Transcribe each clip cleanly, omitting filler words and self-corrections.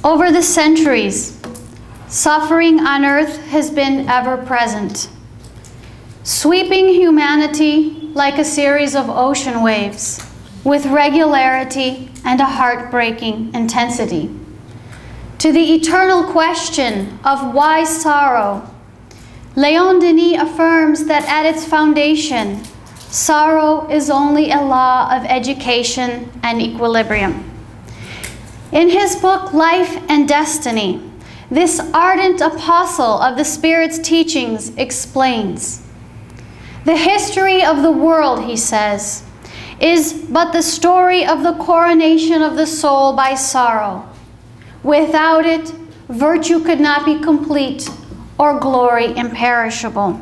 Over the centuries, suffering on earth has been ever present, sweeping humanity like a series of ocean waves with regularity and a heartbreaking intensity. To the eternal question of why sorrow, Leon Deni affirms that at its foundation, sorrow is only a law of education and equilibrium. In his book, Life and Destiny, this ardent apostle of the Spirit's teachings explains, "The history of the world," he says, "is but the story of the coronation of the soul by sorrow. Without it, virtue could not be complete or glory imperishable.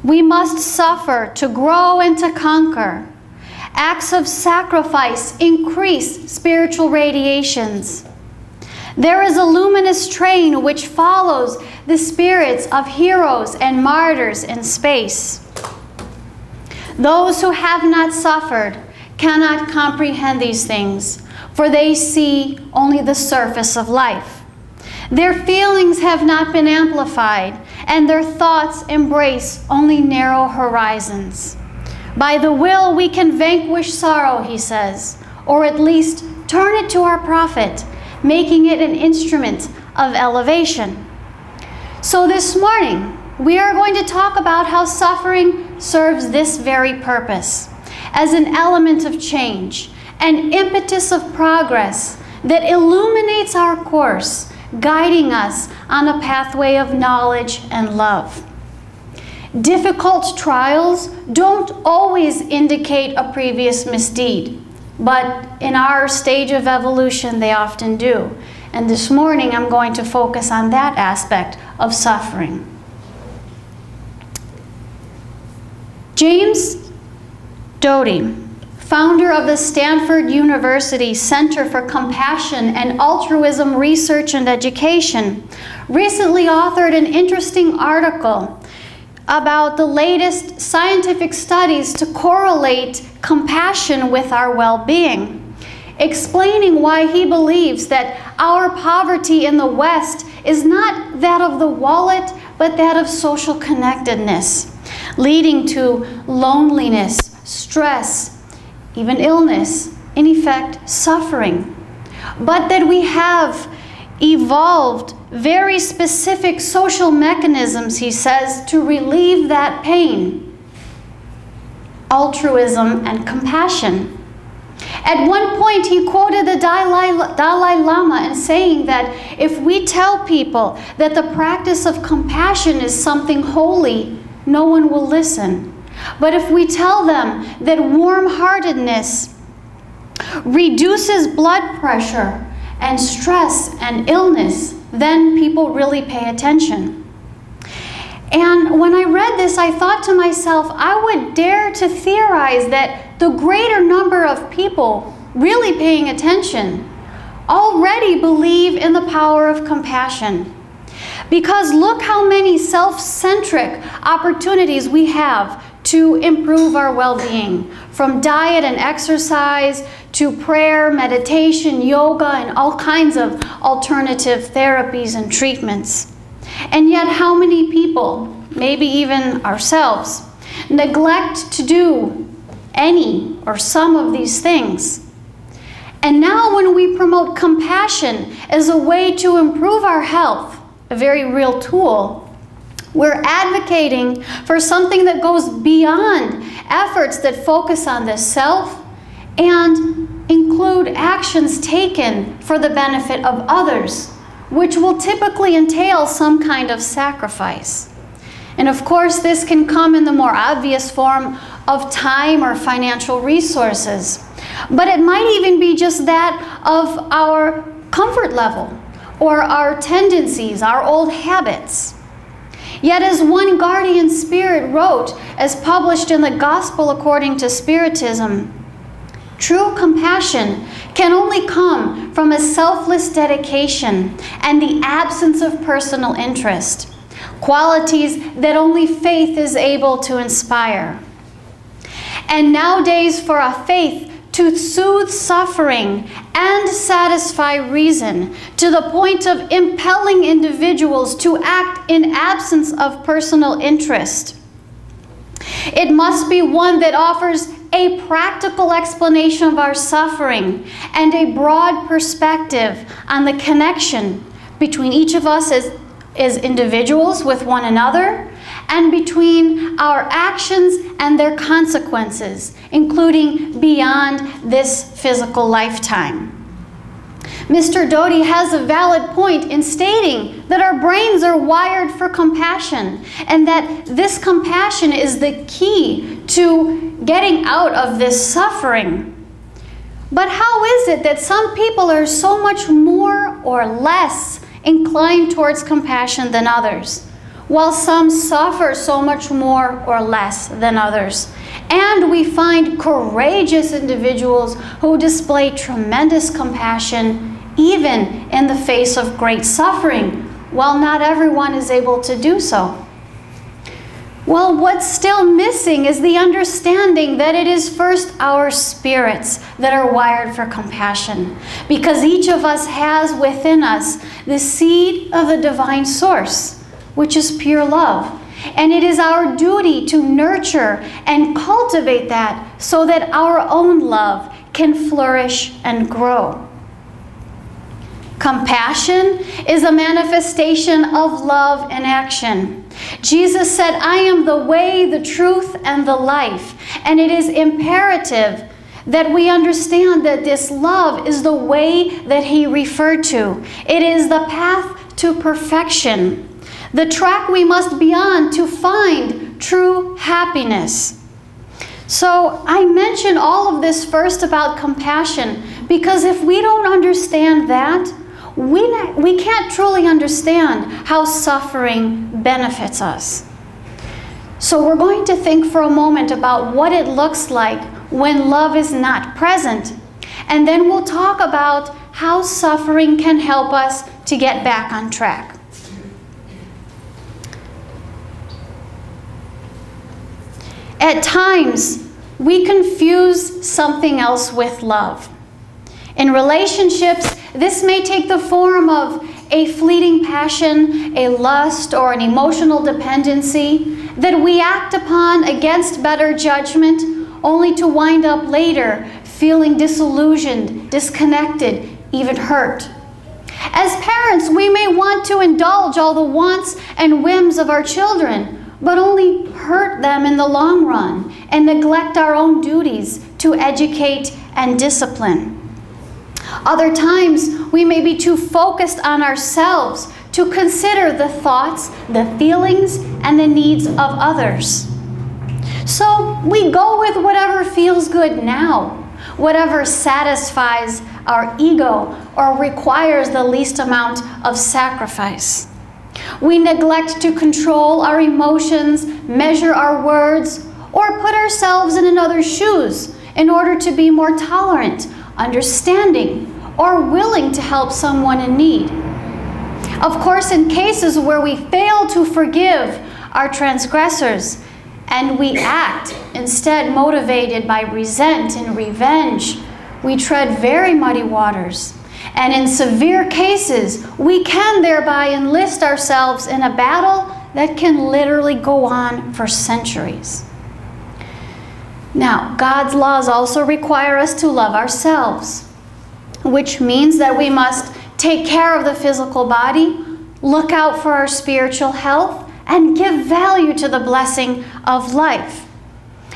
We must suffer to grow and to conquer. Acts of sacrifice increase spiritual radiations. There is a luminous train which follows the spirits of heroes and martyrs in space. Those who have not suffered cannot comprehend these things, for they see only the surface of life. Their feelings have not been amplified, and their thoughts embrace only narrow horizons. By the will we can vanquish sorrow," he says, "or at least turn it to our profit, making it an instrument of elevation." So this morning, we are going to talk about how suffering serves this very purpose, as an element of change, an impetus of progress that illuminates our course, guiding us on a pathway of knowledge and love. Difficult trials don't always indicate a previous misdeed, but in our stage of evolution, they often do. And this morning, I'm going to focus on that aspect of suffering. James Doty, founder of the Stanford University Center for Compassion and Altruism Research and Education, recently authored an interesting article about the latest scientific studies to correlate compassion with our well-being, explaining why he believes that our poverty in the West is not that of the wallet, but that of social connectedness, leading to loneliness, stress, even illness, in effect, suffering. But that we have evolved very specific social mechanisms, he says, to relieve that pain: altruism and compassion. At one point, he quoted the Dalai Lama in saying that if we tell people that the practice of compassion is something holy, no one will listen. But if we tell them that warm-heartedness reduces blood pressure and stress and illness, then people really pay attention. And when I read this, I thought to myself, I would dare to theorize that the greater number of people really paying attention already believe in the power of compassion. Because look how many self-centric opportunities we have to improve our well-being, from diet and exercise to prayer, meditation, yoga, and all kinds of alternative therapies and treatments. And yet how many people, maybe even ourselves, neglect to do any or some of these things? And now when we promote compassion as a way to improve our health, a very real tool, we're advocating for something that goes beyond efforts that focus on the self and include actions taken for the benefit of others, which will typically entail some kind of sacrifice. And of course, this can come in the more obvious form of time or financial resources. But it might even be just that of our comfort level or our tendencies, our old habits. Yet as one guardian spirit wrote, as published in the Gospel According to Spiritism, true compassion can only come from a selfless dedication and the absence of personal interest, qualities that only faith is able to inspire. And nowadays, for a faith to soothe suffering and satisfy reason to the point of impelling individuals to act in absence of personal interest. It must be one that offers a practical explanation of our suffering and a broad perspective on the connection between each of us as individuals with one another, and between our actions and their consequences, including beyond this physical lifetime. Mr. Doty has a valid point in stating that our brains are wired for compassion, and that this compassion is the key to getting out of this suffering. But how is it that some people are so much more or less inclined towards compassion than others, while some suffer so much more or less than others? And we find courageous individuals who display tremendous compassion even in the face of great suffering, while not everyone is able to do so. Well, what's still missing is the understanding that it is first our spirits that are wired for compassion, because each of us has within us the seed of the divine source, which is pure love. And it is our duty to nurture and cultivate that so that our own love can flourish and grow. Compassion is a manifestation of love in action. Jesus said, "I am the way, the truth, and the life." And it is imperative that we understand that this love is the way that he referred to. It is the path to perfection, the track we must be on to find true happiness. So I mention all of this first about compassion, because if we don't understand that, we can't truly understand how suffering benefits us. So we're going to think for a moment about what it looks like when love is not present. And then we'll talk about how suffering can help us to get back on track. At times, we confuse something else with love. In relationships, this may take the form of a fleeting passion, a lust, or an emotional dependency that we act upon against better judgment, only to wind up later feeling disillusioned, disconnected, even hurt. As parents, we may want to indulge all the wants and whims of our children, but only hurt them in the long run and neglect our own duties to educate and discipline. Other times, we may be too focused on ourselves to consider the thoughts, the feelings, and the needs of others. So we go with whatever feels good now, whatever satisfies our ego or requires the least amount of sacrifice. We neglect to control our emotions, measure our words, or put ourselves in another's shoes in order to be more tolerant, understanding, or willing to help someone in need. Of course, in cases where we fail to forgive our transgressors and we act instead motivated by resent and revenge, we tread very muddy waters. And in severe cases, we can thereby enlist ourselves in a battle that can literally go on for centuries. Now, God's laws also require us to love ourselves, which means that we must take care of the physical body, look out for our spiritual health, and give value to the blessing of life.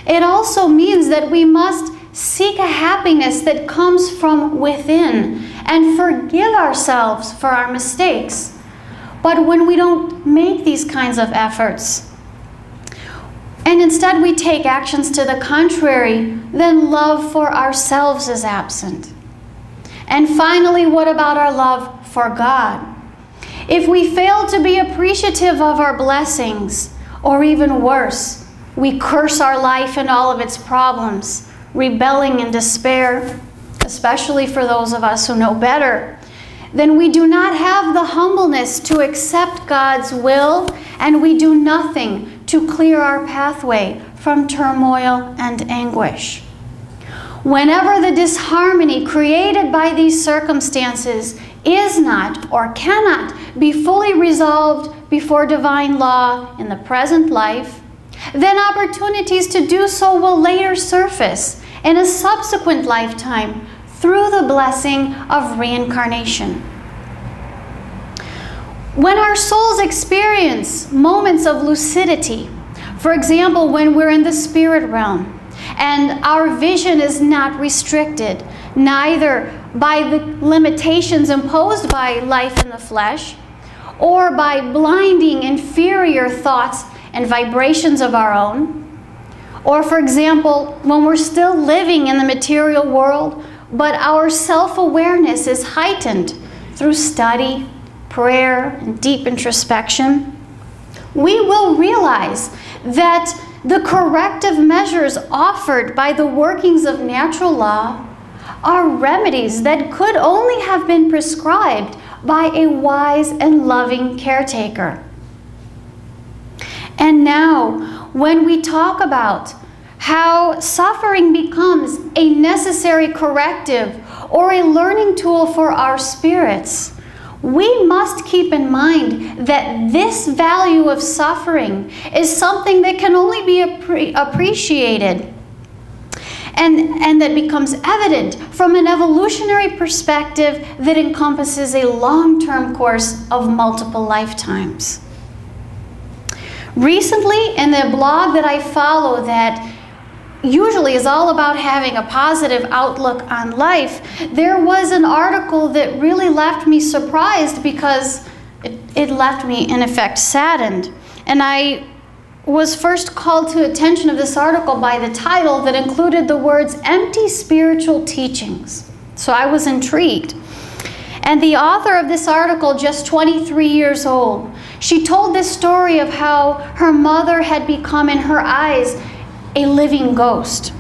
It also means that we must seek a happiness that comes from within and forgive ourselves for our mistakes. But when we don't make these kinds of efforts, and instead we take actions to the contrary, then love for ourselves is absent. And finally, what about our love for God? If we fail to be appreciative of our blessings, or even worse, we curse our life and all of its problems, rebelling in despair, especially for those of us who know better, then we do not have the humbleness to accept God's will, and we do nothing to clear our pathway from turmoil and anguish. Whenever the disharmony created by these circumstances is not or cannot be fully resolved before divine law in the present life, then opportunities to do so will later surface in a subsequent lifetime through the blessing of reincarnation. When our souls experience moments of lucidity, for example, when we're in the spirit realm, and our vision is not restricted, neither by the limitations imposed by life in the flesh, or by blinding inferior thoughts and vibrations of our own, or for example, when we're still living in the material world, but our self-awareness is heightened through study, prayer, and deep introspection, we will realize that the corrective measures offered by the workings of natural law are remedies that could only have been prescribed by a wise and loving caretaker. And now, when we talk about how suffering becomes a necessary corrective or a learning tool for our spirits, we must keep in mind that this value of suffering is something that can only be appreciated and that becomes evident from an evolutionary perspective that encompasses a long-term course of multiple lifetimes. Recently, in the blog that I follow that usually is all about having a positive outlook on life, there was an article that really left me surprised because it left me, in effect, saddened. And I was first called to attention of this article by the title that included the words "empty spiritual teachings." So I was intrigued. And the author of this article, just 23 years old, she told this story of how her mother had become, in her eyes, a living ghost.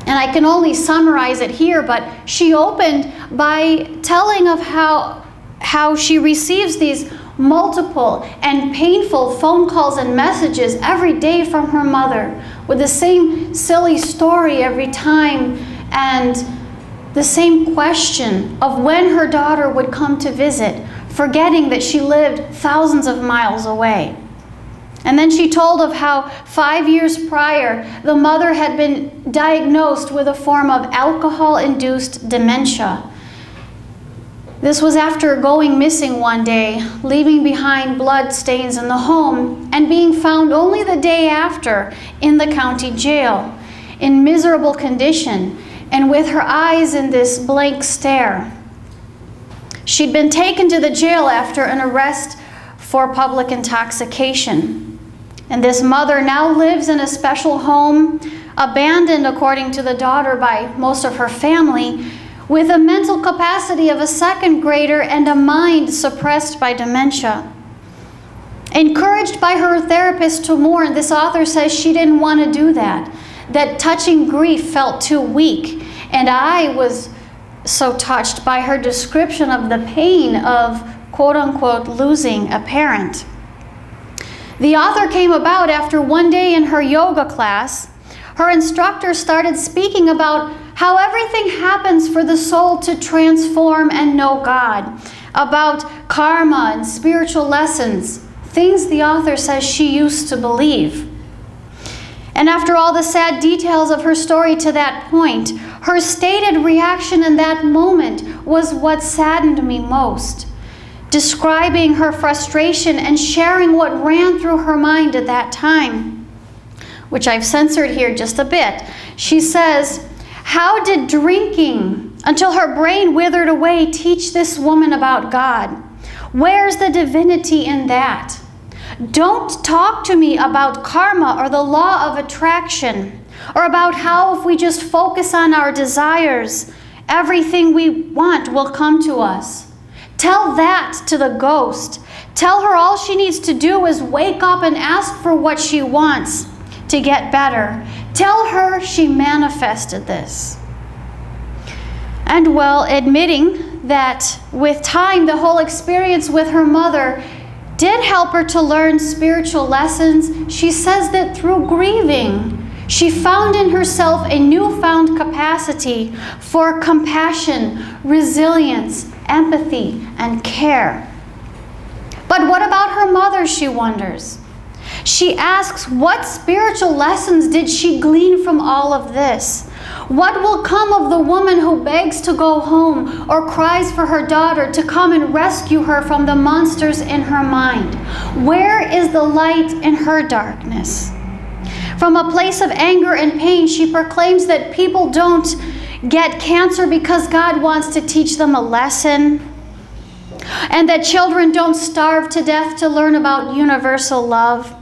And I can only summarize it here, but she opened by telling of how she receives these multiple and painful phone calls and messages every day from her mother with the same silly story every time and the same question of when her daughter would come to visit, forgetting that she lived thousands of miles away. And then she told of how 5 years prior, the mother had been diagnosed with a form of alcohol-induced dementia. This was after going missing one day, leaving behind blood stains in the home, and being found only the day after in the county jail, in miserable condition, and with her eyes in this blank stare. She'd been taken to the jail after an arrest for public intoxication. And this mother now lives in a special home, abandoned, according to the daughter, by most of her family, with a mental capacity of a second grader and a mind suppressed by dementia. Encouraged by her therapist to mourn, this author says she didn't want to do that, that touching grief felt too weak. And I was so touched by her description of the pain of, quote-unquote, losing a parent. The author came about after one day in her yoga class, her instructor started speaking about how everything happens for the soul to transform and know God, about karma and spiritual lessons, things the author says she used to believe. And after all the sad details of her story to that point, her stated reaction in that moment was what saddened me most. Describing her frustration and sharing what ran through her mind at that time, which I've censored here just a bit. She says, "How did drinking until her brain withered away teach this woman about God? Where's the divinity in that? Don't talk to me about karma or the law of attraction, or about how if we just focus on our desires, everything we want will come to us. Tell that to the ghost. Tell her all she needs to do is wake up and ask for what she wants to get better. Tell her she manifested this." And well, admitting that with time, the whole experience with her mother did help her to learn spiritual lessons, she says that through grieving, She found in herself a newfound capacity for compassion, resilience, empathy, and care. But what about her mother, she wonders? She asks, what spiritual lessons did she glean from all of this? What will come of the woman who begs to go home or cries for her daughter to come and rescue her from the monsters in her mind? Where is the light in her darkness? From a place of anger and pain, she proclaims that people don't get cancer because God wants to teach them a lesson, and that children don't starve to death to learn about universal love.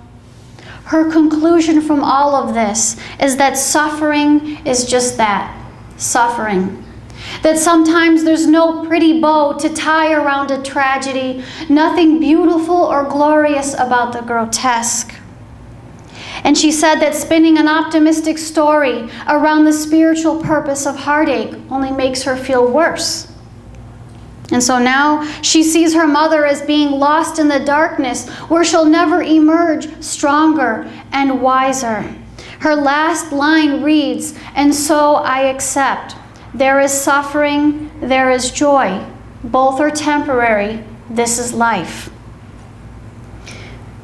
Her conclusion from all of this is that suffering is just that, suffering. That sometimes there's no pretty bow to tie around a tragedy, nothing beautiful or glorious about the grotesque. And she said that spinning an optimistic story around the spiritual purpose of heartache only makes her feel worse. And so now she sees her mother as being lost in the darkness where she'll never emerge stronger and wiser. Her last line reads, "And so I accept. There is suffering, there is joy. Both are temporary. This is life."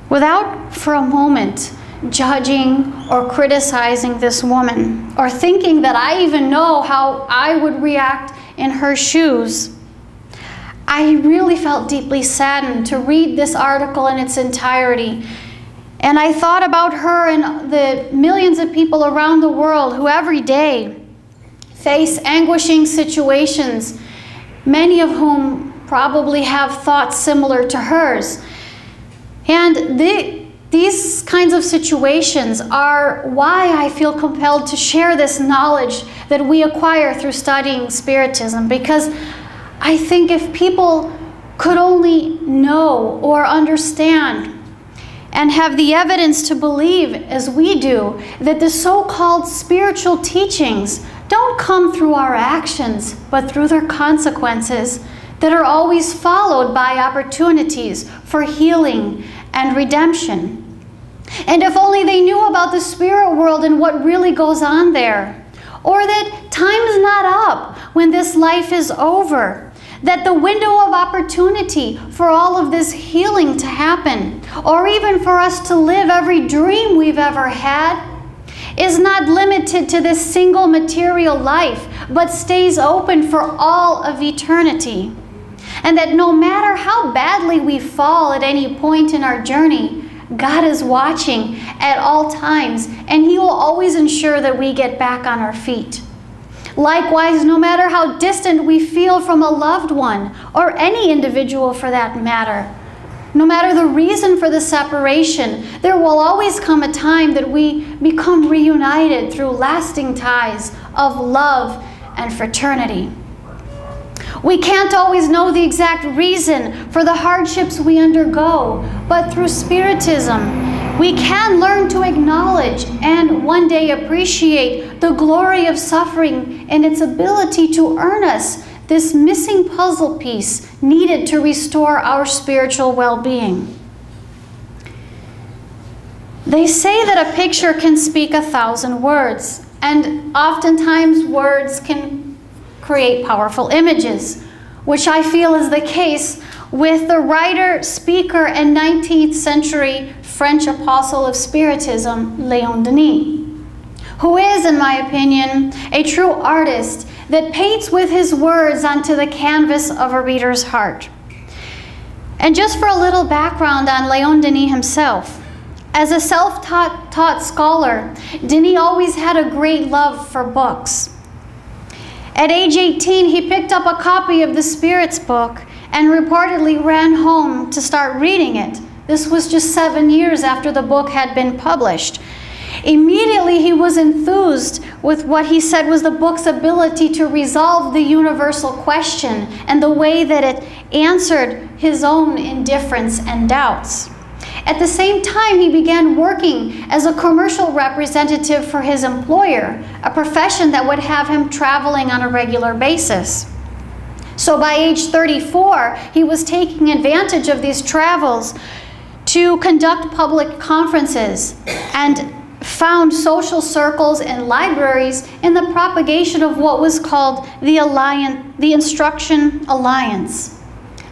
Without for a moment judging or criticizing this woman, or thinking that I even know how I would react in her shoes, I really felt deeply saddened to read this article in its entirety. And I thought about her and the millions of people around the world who every day face anguishing situations, many of whom probably have thoughts similar to hers. And these kinds of situations are why I feel compelled to share this knowledge that we acquire through studying Spiritism, because I think if people could only know or understand and have the evidence to believe, as we do, that the so-called spiritual teachings don't come through our actions, but through their consequences that are always followed by opportunities for healing and redemption. And if only they knew about the spirit world and what really goes on there, or that time's not up when this life is over, that the window of opportunity for all of this healing to happen, or even for us to live every dream we've ever had, is not limited to this single material life, but stays open for all of eternity. And that no matter how badly we fall at any point in our journey, God is watching at all times, and He will always ensure that we get back on our feet. Likewise, no matter how distant we feel from a loved one, or any individual for that matter, no matter the reason for the separation, there will always come a time that we become reunited through lasting ties of love and fraternity. We can't always know the exact reason for the hardships we undergo, but through Spiritism, we can learn to acknowledge and one day appreciate the glory of suffering and its ability to earn us this missing puzzle piece needed to restore our spiritual well-being. They say that a picture can speak 1,000 words, and oftentimes words can create powerful images, which I feel is the case with the writer, speaker, and 19th century French apostle of Spiritism, Leon Deni, who is, in my opinion, a true artist that paints with his words onto the canvas of a reader's heart. And just for a little background on Leon Deni himself, as a self-taught scholar, Deni always had a great love for books. At age 18, he picked up a copy of the Spirit's book and reportedly ran home to start reading it. This was just 7 years after the book had been published. Immediately, he was enthused with what he said was the book's ability to resolve the universal question and the way that it answered his own indifference and doubts. At the same time, he began working as a commercial representative for his employer, a profession that would have him traveling on a regular basis. So by age 34, he was taking advantage of these travels to conduct public conferences and found social circles and libraries in the propagation of what was called the Instruction Alliance.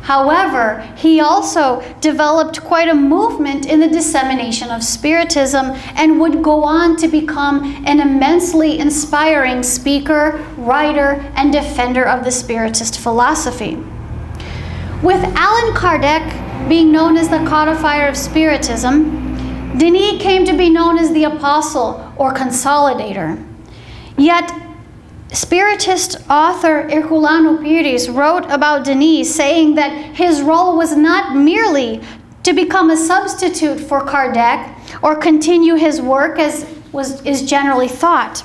However, he also developed quite a movement in the dissemination of Spiritism and would go on to become an immensely inspiring speaker, writer, and defender of the Spiritist philosophy. With Allan Kardec being known as the codifier of Spiritism, Denis came to be known as the apostle or consolidator. Yet, Spiritist author Herculano Pires wrote about Denis, saying that his role was not merely to become a substitute for Kardec or continue his work as is generally thought.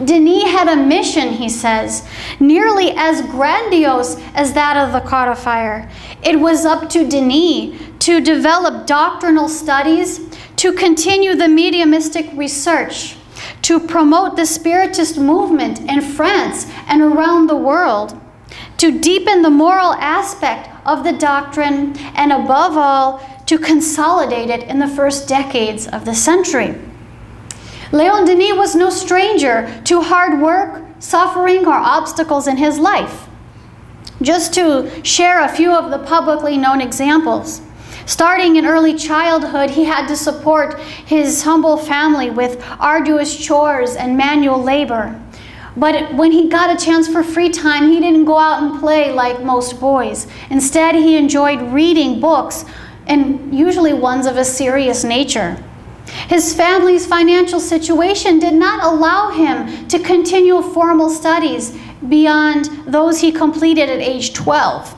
Denis had a mission, he says, nearly as grandiose as that of the codifier. It was up to Denis to develop doctrinal studies, to continue the mediumistic research, to promote the Spiritist movement in France and around the world, to deepen the moral aspect of the doctrine, and above all, to consolidate it in the first decades of the century. Leon Deni was no stranger to hard work, suffering, or obstacles in his life. Just to share a few of the publicly known examples. Starting in early childhood, he had to support his humble family with arduous chores and manual labor. But when he got a chance for free time, he didn't go out and play like most boys. Instead, he enjoyed reading books, and usually ones of a serious nature. His family's financial situation did not allow him to continue formal studies beyond those he completed at age 12.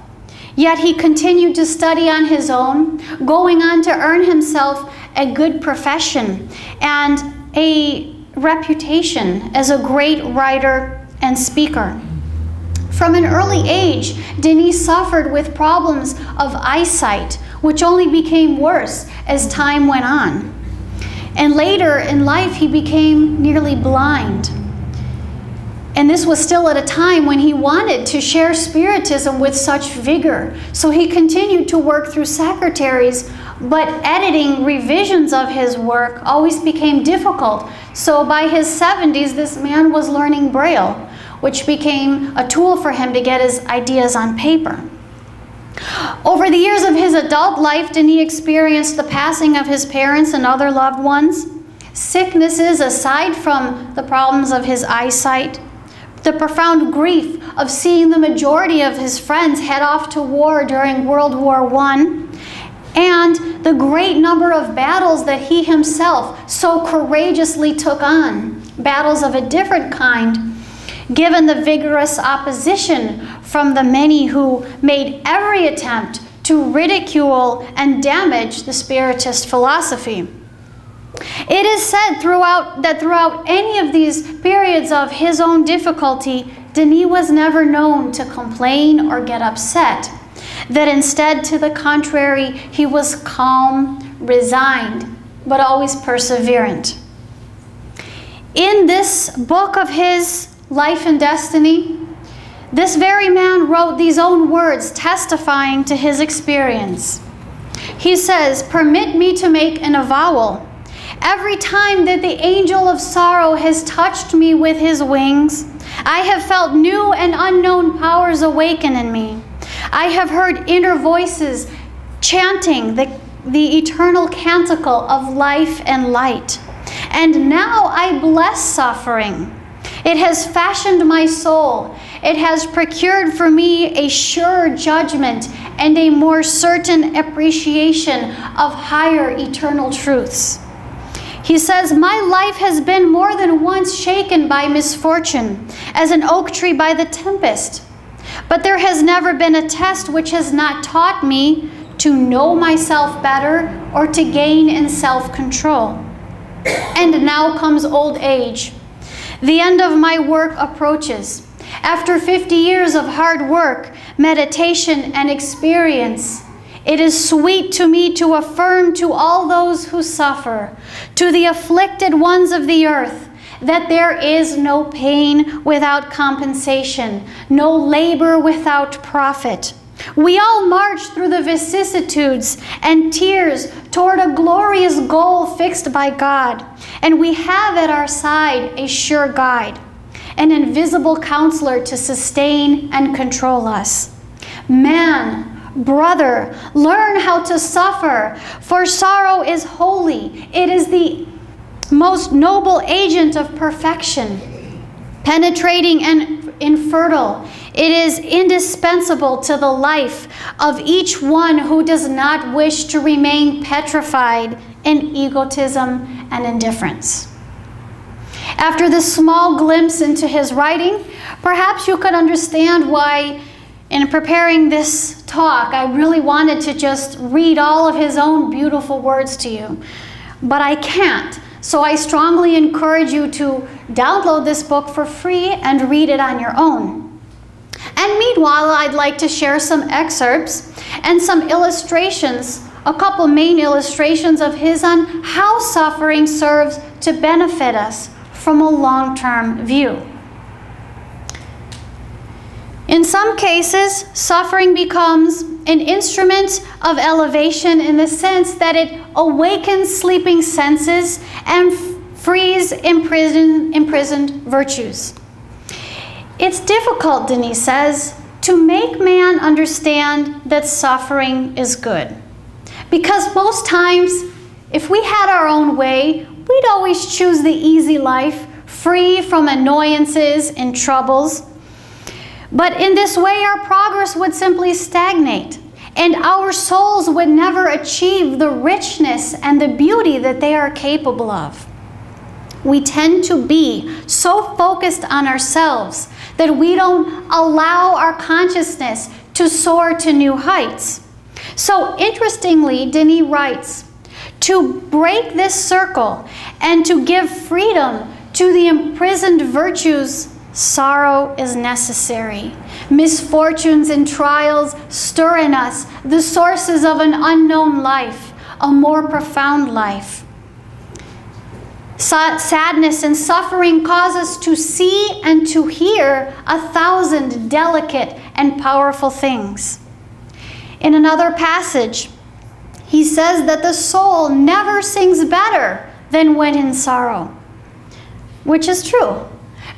Yet he continued to study on his own, going on to earn himself a good profession and a reputation as a great writer and speaker. From an early age, Denis suffered with problems of eyesight, which only became worse as time went on. And later in life, he became nearly blind. And this was still at a time when he wanted to share Spiritism with such vigor. So he continued to work through secretaries, but editing revisions of his work always became difficult. So by his 70s, this man was learning Braille, which became a tool for him to get his ideas on paper. Over the years of his adult life, Denis experienced the passing of his parents and other loved ones, sicknesses aside from the problems of his eyesight, the profound grief of seeing the majority of his friends head off to war during World War I, and the great number of battles that he himself so courageously took on, battles of a different kind, given the vigorous opposition from the many who made every attempt to ridicule and damage the Spiritist philosophy. It is said that throughout any of these periods of his own difficulty, Denis was never known to complain or get upset. That instead, to the contrary, he was calm, resigned, but always perseverant. In this book of his Life and Destiny, this very man wrote these own words testifying to his experience. He says, "Permit me to make an avowal. Every time that the angel of sorrow has touched me with his wings, I have felt new and unknown powers awaken in me. I have heard inner voices chanting the eternal canticle of life and light. And now I bless suffering. It has fashioned my soul. It has procured for me a sure judgment and a more certain appreciation of higher eternal truths." He says, "My life has been more than once shaken by misfortune, as an oak tree by the tempest. But there has never been a test which has not taught me to know myself better or to gain in self-control. And now comes old age. The end of my work approaches. After 50 years of hard work, meditation, and experience, it is sweet to me to affirm to all those who suffer, to the afflicted ones of the earth, that there is no pain without compensation, no labor without profit. We all march through the vicissitudes and tears toward a glorious goal fixed by God, and we have at our side a sure guide, an invisible counselor to sustain and control us. Man, brother, learn how to suffer, for sorrow is holy. It is the most noble agent of perfection, penetrating and infertile. It is indispensable to the life of each one who does not wish to remain petrified in egotism and indifference. After this small glimpse into his writing, perhaps you could understand why, in preparing this talk, I really wanted to just read all of his own beautiful words to you. But I can't. So I strongly encourage you to download this book for free and read it on your own. And meanwhile, I'd like to share some excerpts and some illustrations, a couple main illustrations of his on how suffering serves to benefit us from a long-term view. In some cases, suffering becomes an instrument of elevation in the sense that it awakens sleeping senses and frees imprisoned virtues. It's difficult, Deni says, to make man understand that suffering is good. Because most times, if we had our own way, we'd always choose the easy life, free from annoyances and troubles. But in this way, our progress would simply stagnate, and our souls would never achieve the richness and the beauty that they are capable of. We tend to be so focused on ourselves that we don't allow our consciousness to soar to new heights. So interestingly, Deni writes, to break this circle and to give freedom to the imprisoned virtues, sorrow is necessary. Misfortunes and trials stir in us the sources of an unknown life, a more profound life. Sadness and suffering cause us to see and to hear 1,000 delicate and powerful things. In another passage, he says that the soul never sings better than when in sorrow, which is true.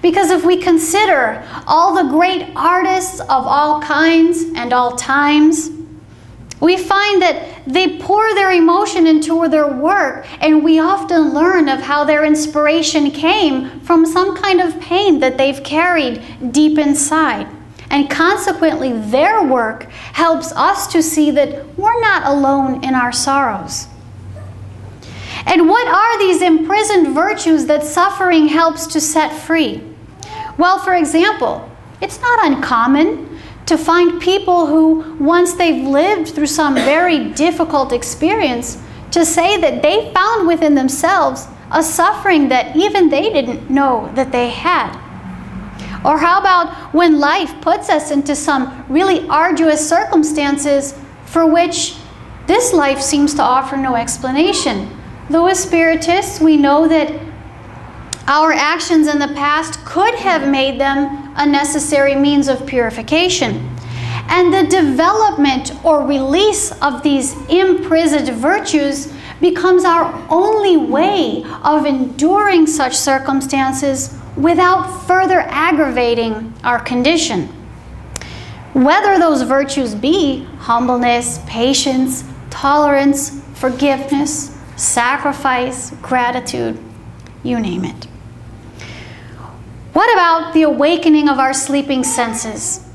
Because if we consider all the great artists of all kinds and all times, we find that they pour their emotion into their work, and we often learn of how their inspiration came from some kind of pain that they've carried deep inside. And consequently, their work helps us to see that we're not alone in our sorrows. And what are these imprisoned virtues that suffering helps to set free? Well, for example, it's not uncommon to find people who, once they've lived through some very difficult experience, to say that they found within themselves a suffering that even they didn't know that they had. Or how about when life puts us into some really arduous circumstances for which this life seems to offer no explanation? Though as Spiritists, we know that our actions in the past could have made them a necessary means of purification. And the development or release of these imprisoned virtues becomes our only way of enduring such circumstances without further aggravating our condition. Whether those virtues be humbleness, patience, tolerance, forgiveness, sacrifice, gratitude, you name it. What about the awakening of our sleeping senses?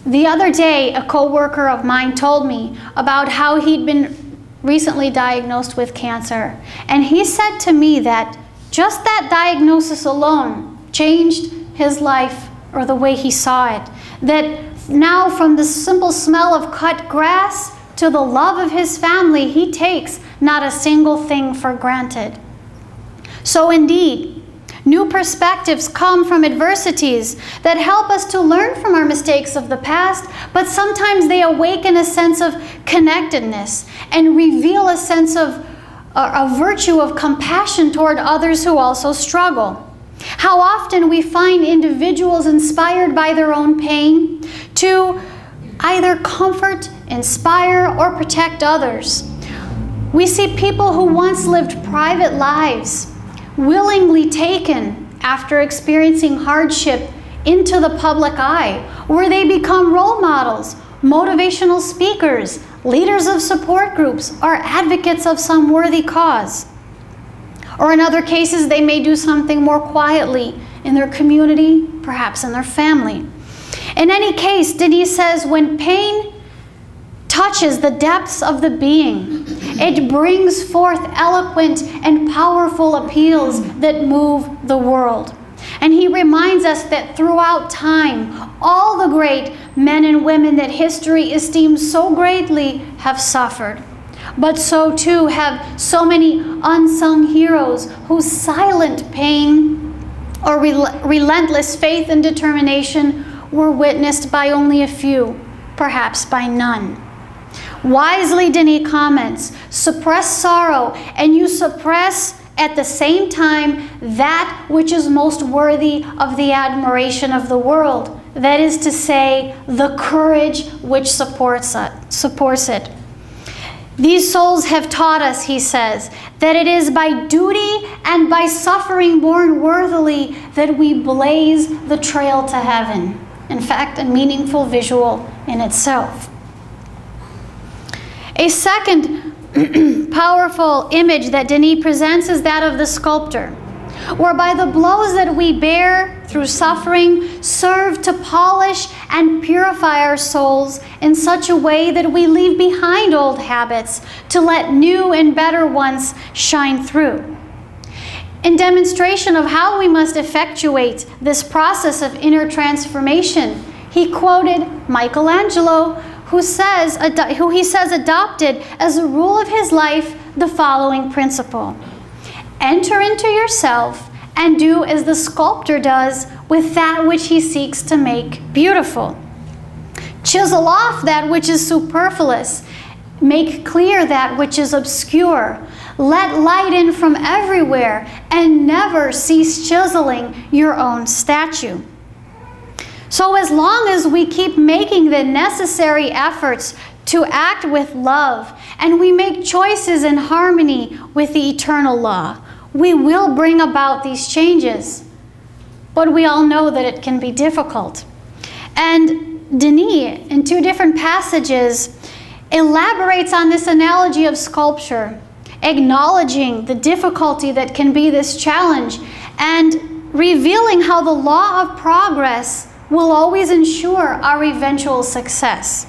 The other day, a co-worker of mine told me about how he'd been recently diagnosed with cancer. And he said to me that just that diagnosis alone changed his life or the way he saw it. That now from the simple smell of cut grass to the love of his family, he takes not a single thing for granted. So indeed, new perspectives come from adversities that help us to learn from our mistakes of the past, but sometimes they awaken a sense of connectedness and reveal a sense of a virtue of compassion toward others who also struggle. How often we find individuals inspired by their own pain to either comfort, inspire, or protect others. We see people who once lived private lives, willingly taken after experiencing hardship into the public eye, where they become role models, motivational speakers, leaders of support groups, or advocates of some worthy cause. Or in other cases, they may do something more quietly in their community, perhaps in their family. In any case, Deni says, when pain touches the depths of the being, it brings forth eloquent and powerful appeals that move the world. And he reminds us that throughout time, all the great men and women that history esteems so greatly have suffered. But so too have so many unsung heroes whose silent pain or relentless faith and determination were witnessed by only a few, perhaps by none. Wisely, Deni comments, suppress sorrow, and you suppress at the same time that which is most worthy of the admiration of the world. That is to say, the courage which supports it. These souls have taught us, he says, that it is by duty and by suffering born worthily that we blaze the trail to heaven. In fact, a meaningful visual in itself. A second powerful image that Deni presents is that of the sculptor, whereby the blows that we bear through suffering serve to polish and purify our souls in such a way that we leave behind old habits to let new and better ones shine through. In demonstration of how we must effectuate this process of inner transformation, he quoted Michelangelo, who he says adopted as a rule of his life the following principle: enter into yourself and do as the sculptor does with that which he seeks to make beautiful. Chisel off that which is superfluous, make clear that which is obscure, let light in from everywhere, and never cease chiseling your own statue. So as long as we keep making the necessary efforts to act with love, and we make choices in harmony with the eternal law, we will bring about these changes. But we all know that it can be difficult. And Deni, in two different passages, elaborates on this analogy of sculpture, acknowledging the difficulty that can be this challenge, and revealing how the law of progress will always ensure our eventual success.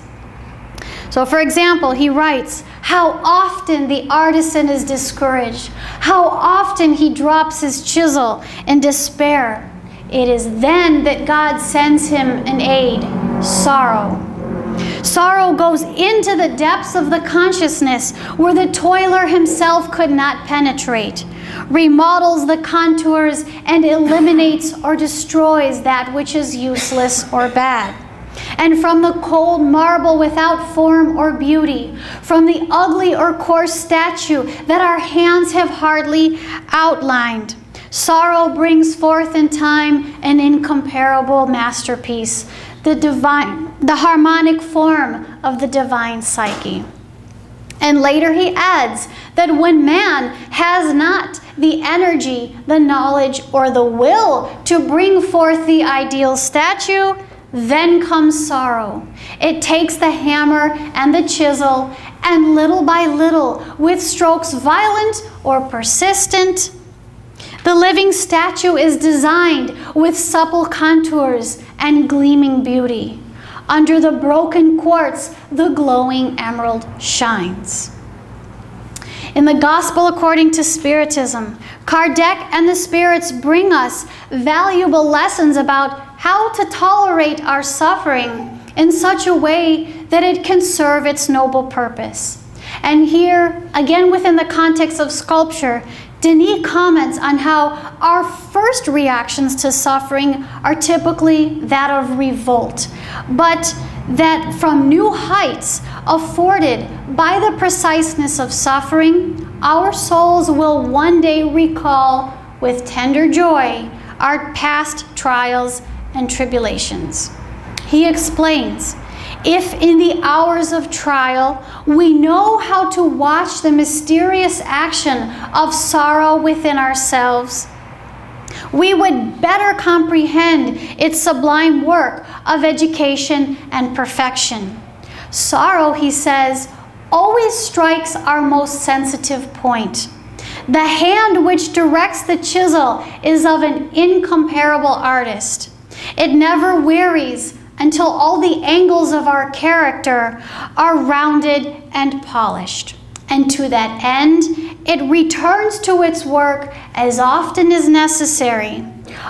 So for example, he writes, how often the artisan is discouraged, how often he drops his chisel in despair. It is then that God sends him an aid, sorrow. Sorrow goes into the depths of the consciousness where the toiler himself could not penetrate, remodels the contours, and eliminates or destroys that which is useless or bad. And from the cold marble without form or beauty, from the ugly or coarse statue that our hands have hardly outlined, sorrow brings forth in time an incomparable masterpiece, the harmonic form of the divine psyche. And later he adds that when man has not the energy, the knowledge, or the will to bring forth the ideal statue, then comes sorrow. It takes the hammer and the chisel, and little by little, with strokes violent or persistent, the living statue is designed with supple contours and gleaming beauty. Under the broken quartz, the glowing emerald shines. In the Gospel according to Spiritism, Kardec and the spirits bring us valuable lessons about how to tolerate our suffering in such a way that it can serve its noble purpose. And here, again within the context of sculpture, Deni comments on how our first reactions to suffering are typically that of revolt, but that from new heights afforded by the preciseness of suffering, our souls will one day recall with tender joy our past trials and tribulations. He explains, If in the hours of trial we know how to watch the mysterious action of sorrow within ourselves, we would better comprehend its sublime work of education and perfection. Sorrow, he says, always strikes our most sensitive point. The hand which directs the chisel is of an incomparable artist. It never wearies until all the angles of our character are rounded and polished. And to that end, it returns to its work as often as necessary,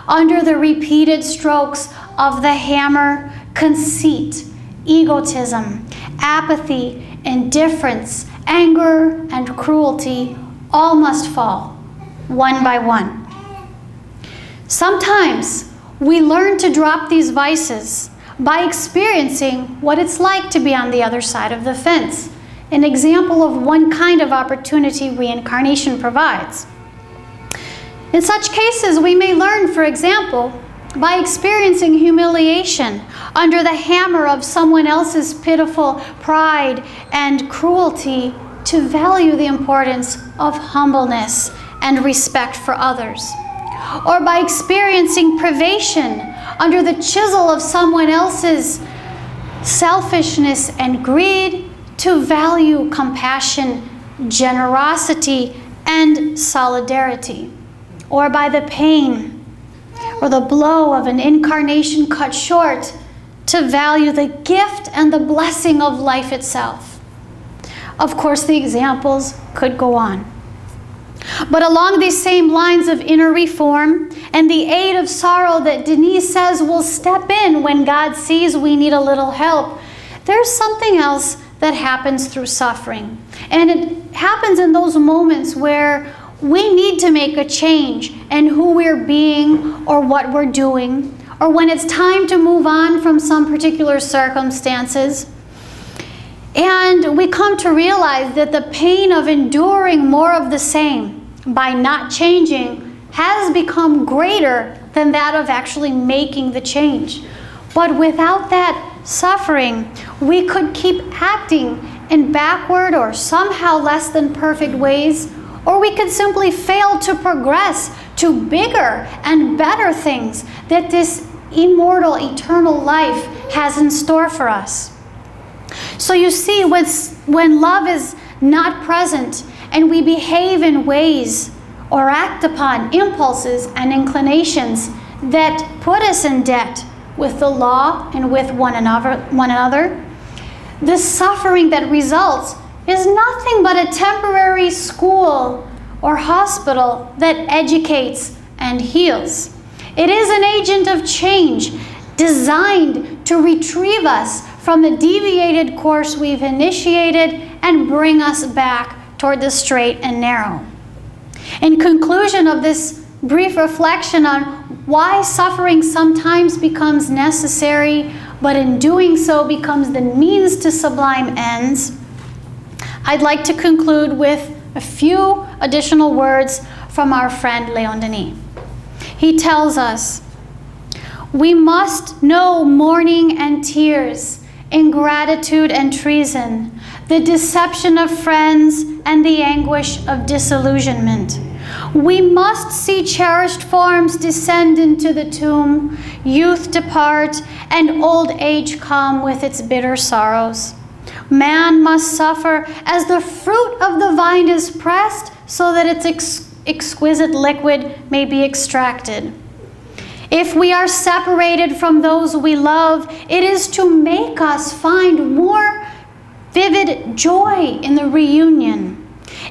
under the repeated strokes of the hammer. Conceit, egotism, apathy, indifference, anger, and cruelty all must fall, one by one. Sometimes we learn to drop these vices by experiencing what it's like to be on the other side of the fence, an example of one kind of opportunity reincarnation provides. In such cases, we may learn, for example, by experiencing humiliation under the hammer of someone else's pitiful pride and cruelty, to value the importance of humbleness and respect for others. Or by experiencing privation under the chisel of someone else's selfishness and greed, to value compassion, generosity, and solidarity. Or by the pain or the blow of an incarnation cut short, to value the gift and the blessing of life itself. Of course, the examples could go on. But along these same lines of inner reform and the aid of sorrow that Denise says will step in when God sees we need a little help, there's something else that happens through suffering. And it happens in those moments where we need to make a change in who we're being or what we're doing, or when it's time to move on from some particular circumstances. And we come to realize that the pain of enduring more of the same by not changing has become greater than that of actually making the change. But without that suffering, we could keep acting in backward or somehow less than perfect ways, or we could simply fail to progress to bigger and better things that this immortal, eternal life has in store for us. So you see, when love is not present and we behave in ways or act upon impulses and inclinations that put us in debt with the law and with one another, the suffering that results is nothing but a temporary school or hospital that educates and heals. It is an agent of change designed to retrieve us from the deviated course we've initiated and bring us back toward the straight and narrow. In conclusion of this brief reflection on why suffering sometimes becomes necessary, but in doing so becomes the means to sublime ends, I'd like to conclude with a few additional words from our friend Leon Deni. He tells us, "We must know mourning and tears, ingratitude and treason, the deception of friends and the anguish of disillusionment. We must see cherished forms descend into the tomb, youth depart, and old age come with its bitter sorrows. Man must suffer as the fruit of the vine is pressed so that its exquisite liquid may be extracted. If we are separated from those we love, it is to make us find more vivid joy in the reunion.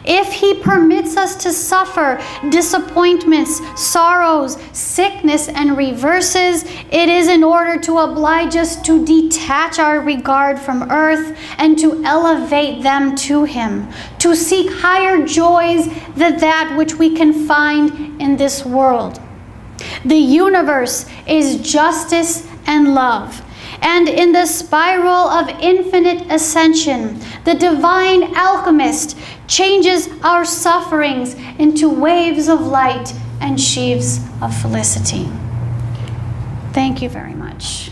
If he permits us to suffer disappointments, sorrows, sickness, and reverses, it is in order to oblige us to detach our regard from earth and to elevate them to him, to seek higher joys than that which we can find in this world. The universe is justice and love. And in the spiral of infinite ascension, the divine alchemist changes our sufferings into waves of light and sheaves of felicity." Thank you very much.